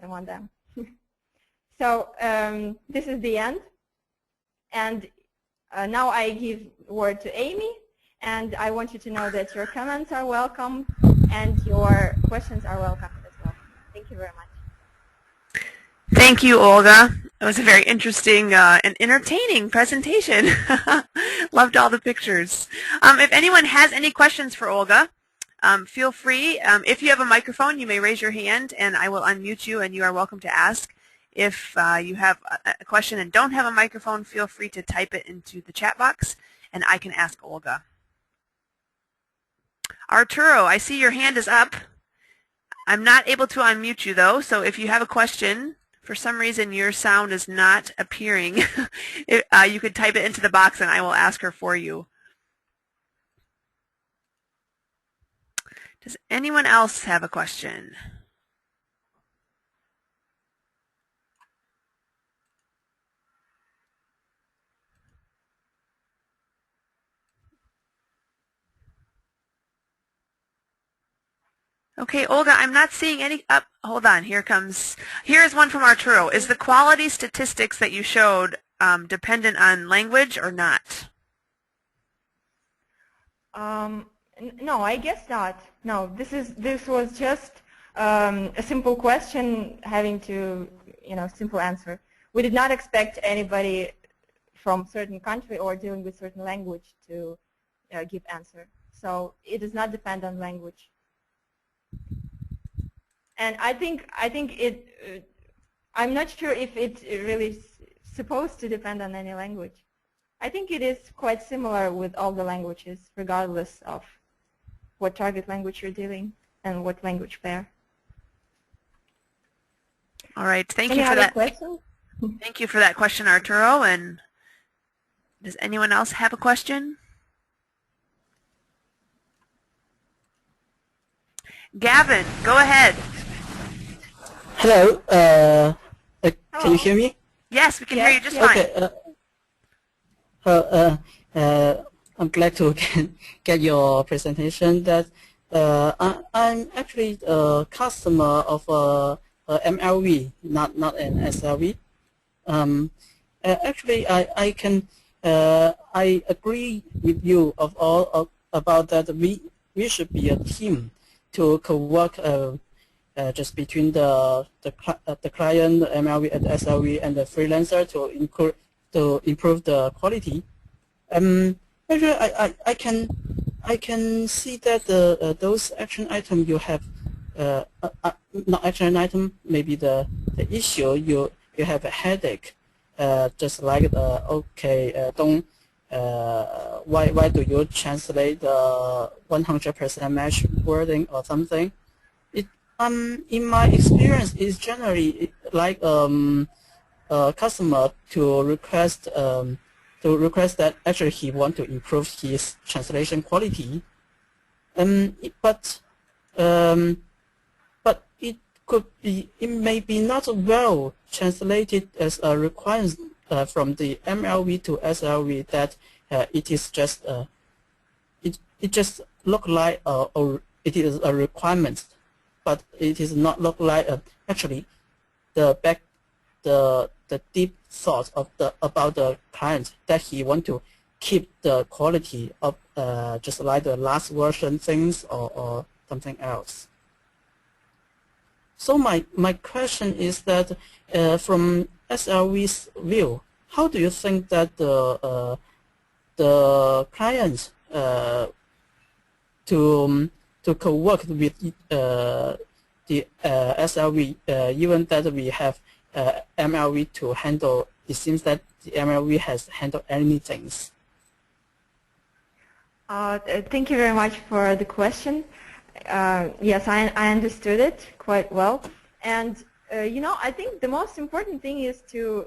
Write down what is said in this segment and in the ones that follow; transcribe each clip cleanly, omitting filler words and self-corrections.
I want them. So this is the end. And now I give word to Amy. And I want you to know that your comments are welcome and your questions are welcome as well. Thank you very much. Thank you, Olga. It was a very interesting and entertaining presentation. Loved all the pictures. If anyone has any questions for Olga, feel free. If you have a microphone, you may raise your hand and I will unmute you and you are welcome to ask. If you have a question and don't have a microphone, feel free to type it into the chat box and I can ask Olga. Arturo, I see your hand is up. I'm not able to unmute you though, so if you have a question, for some reason your sound is not appearing, you could type it into the box and I will ask her for you. Does anyone else have a question? Okay, Olga, I'm not seeing any up. Hold on, here's one from Arturo. Is the quality statistics that you showed dependent on language or not? No, I guess not. No, this was just a simple question having to, simple answer. We did not expect anybody from certain country or dealing with certain language to give answer. So it does not depend on language. And I think it. I'm not sure if it really is supposed to depend on any language. I think it is quite similar with all the languages, regardless of what target language you're dealing and what language pair. All right, thank you for that. Questions? Thank you for that question, Arturo. And does anyone else have a question? Gavin, go ahead. Hello. Can you hear me? Yes, we can hear you just fine. Okay. I'm glad to get your presentation. That I'm actually a customer of a MLV, not an SLV. Actually, I agree with you about that. We should be a team to co-work just between the client, the MLV and the SLV, and the freelancer to improve the quality. Actually, I can see that those action items you have, not action item, maybe the issue you have a headache, just like why do you translate the 100% match wording or something? In my experience, it's generally like a customer to request that actually he want to improve his translation quality, but it may be not well translated as a requirement from the MLV to SLV, that it is just it just look like it is a requirement, but it is not look like actually the deep thought of about the client, that he want to keep the quality of just like the last version things or something else. So my question is that from SLV's view, how do you think that the clients to co-work with the SLV, even that we have MLV to handle? It seems that the MLV has handled anything. Thank you very much for the question. Yes, I understood it quite well. And, I think the most important thing is to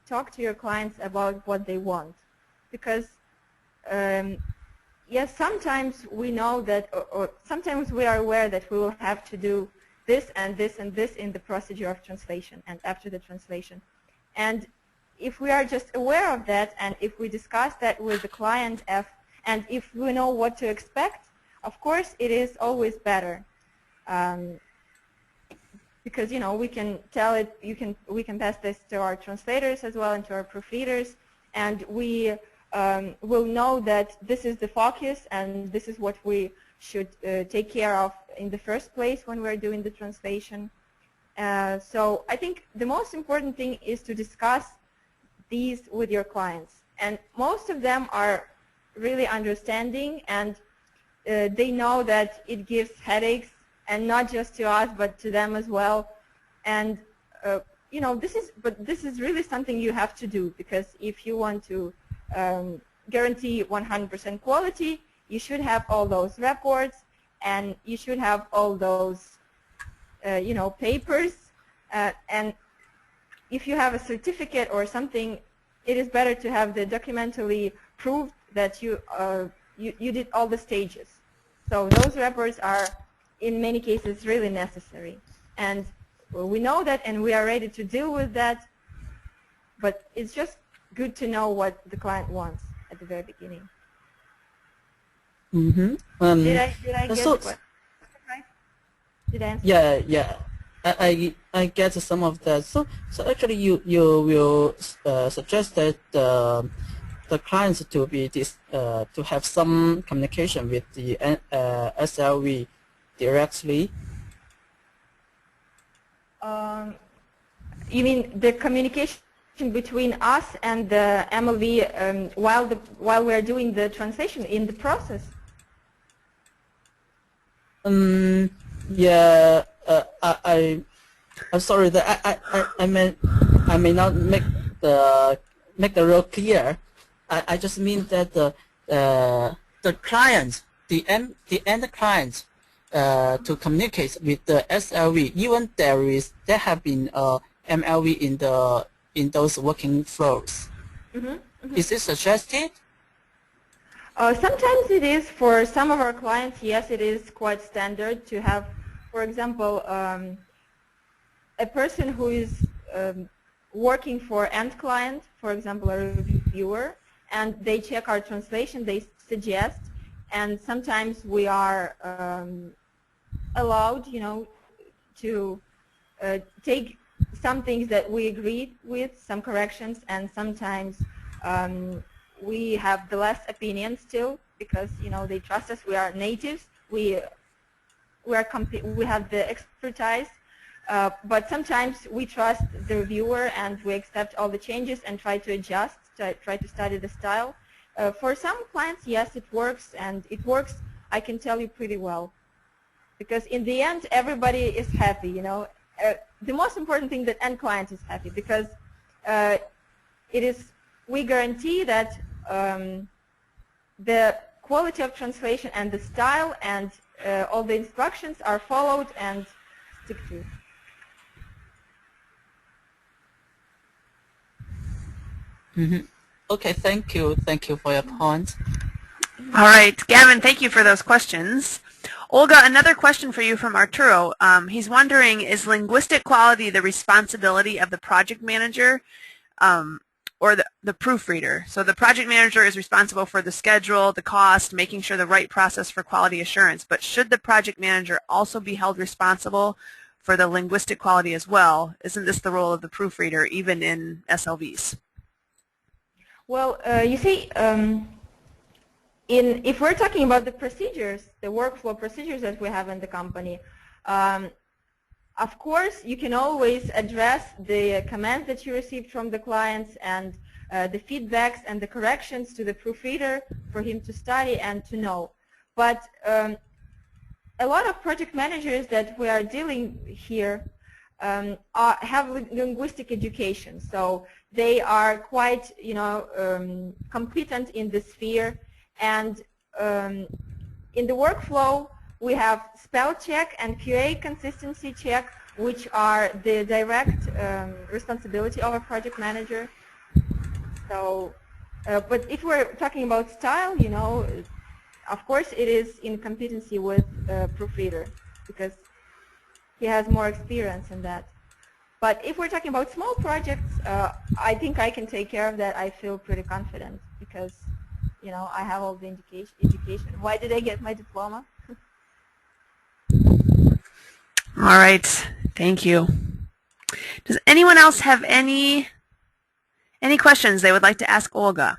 talk to your clients about what they want. Because, yes, sometimes we know that, or sometimes we are aware that we will have to do this and this and this in the procedure of translation and after the translation. And if we are just aware of that, and if we discuss that with the client, and if we know what to expect, of course it is always better. because we can tell it. We can pass this to our translators as well and to our proofreaders, and we will know that this is the focus and this is what we should take care of in the first place when we're doing the translation. So I think the most important thing is to discuss these with your clients, and most of them are really understanding, and they know that it gives headaches, and not just to us but to them as well. And this is really something you have to do, because if you want to guarantee 100% quality, you should have all those reports, and you should have all those papers, and if you have a certificate or something, it is better to have the documentally proved that you did all the stages. So those reports are in many cases really necessary, and we know that, and we are ready to deal with that, but it's just good to know what the client wants at the very beginning. Mm-hmm. Did I get so, the question right? Did I answer? Yeah. I get some of that. So actually, you will suggest that the clients to have some communication with the SLV directly. You mean the communication between us and the MLV while we are doing the translation in the process? Yeah. I'm sorry that I may not make the real clear. I just mean that the client, the end client, to communicate with the SLV, even there have been MLV in those working flows. Is it suggested? Sometimes it is. For some of our clients, yes, it is quite standard to have, for example, a person who is working for end client, for example, a reviewer, and they check our translation, they suggest, and sometimes we are allowed, to take some things that we agreed with, some corrections, and sometimes we have the last opinion still, because they trust us. We are natives. We have the expertise, but sometimes we trust the reviewer and we accept all the changes and try to adjust, try to study the style. For some clients, yes, it works, and it works, I can tell you, pretty well, because in the end everybody is happy. The most important thing, that end client is happy, because we guarantee that the quality of translation and the style and all the instructions are followed and stick to. Okay, thank you for your point. All right, Gavin, thank you for those questions. Olga, another question for you from Arturo. He's wondering, is linguistic quality the responsibility of the project manager or the proofreader? So the project manager is responsible for the schedule, the cost, making sure the right process for quality assurance, but should the project manager also be held responsible for the linguistic quality as well? Isn't this the role of the proofreader, even in SLVs? Well, you see, if we're talking about the procedures, the workflow procedures that we have in the company, of course, you can always address the commands that you received from the clients and the feedbacks and the corrections to the proofreader for him to study and to know. But a lot of project managers that we are dealing here have linguistic education, so they are quite, competent in this sphere. And in the workflow, we have spell check and QA consistency check, which are the direct responsibility of a project manager. So, but if we're talking about style, of course it is in competency with proofreader, because he has more experience in that. But if we're talking about small projects, I think I can take care of that. I feel pretty confident, because I have all the education. Why did I get my diploma? All right. Thank you. Does anyone else have any questions they would like to ask Olga?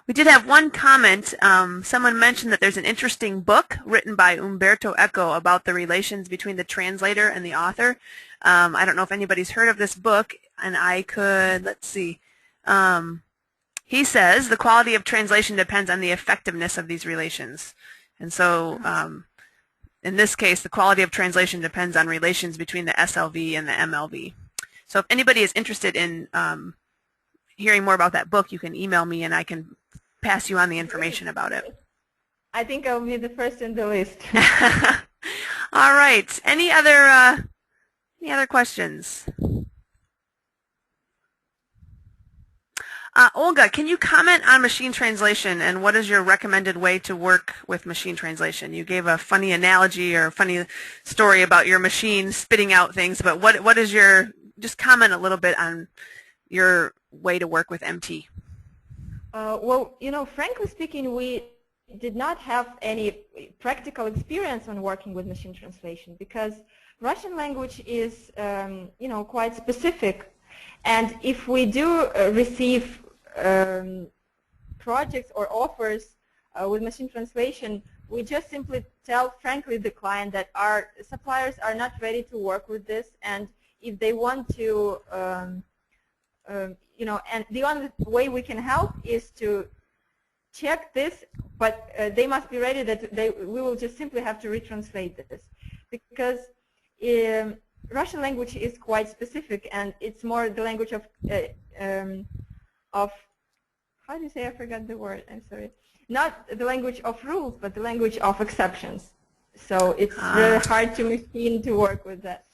We did have one comment. Someone mentioned that there's an interesting book written by Umberto Eco about the relations between the translator and the author. I don't know if anybody's heard of this book, and I could, let's see. He says the quality of translation depends on the effectiveness of these relations. And so in this case, the quality of translation depends on relations between the SLV and the MLV. So if anybody is interested in hearing more about that book, you can email me and I can pass you on the information about it. I think I'll be the first in the list. All right. Any other questions? Olga, can you comment on machine translation and what is your recommended way to work with machine translation? You gave a funny analogy or a funny story about your machine spitting out things, but what is your, just comment a little bit on your way to work with MT. Well, frankly speaking, we did not have any practical experience on working with machine translation because Russian language is, quite specific. And if we do receive projects or offers with machine translation, we just simply tell, frankly, the client that our suppliers are not ready to work with this, and if they want to, and the only way we can help is to check this, but they must be ready that we will just simply have to retranslate this, because Russian language is quite specific, and it's more the language of how do you say? I forgot the word. I'm sorry. Not the language of rules, but the language of exceptions. So it's really hard to machine to work with that.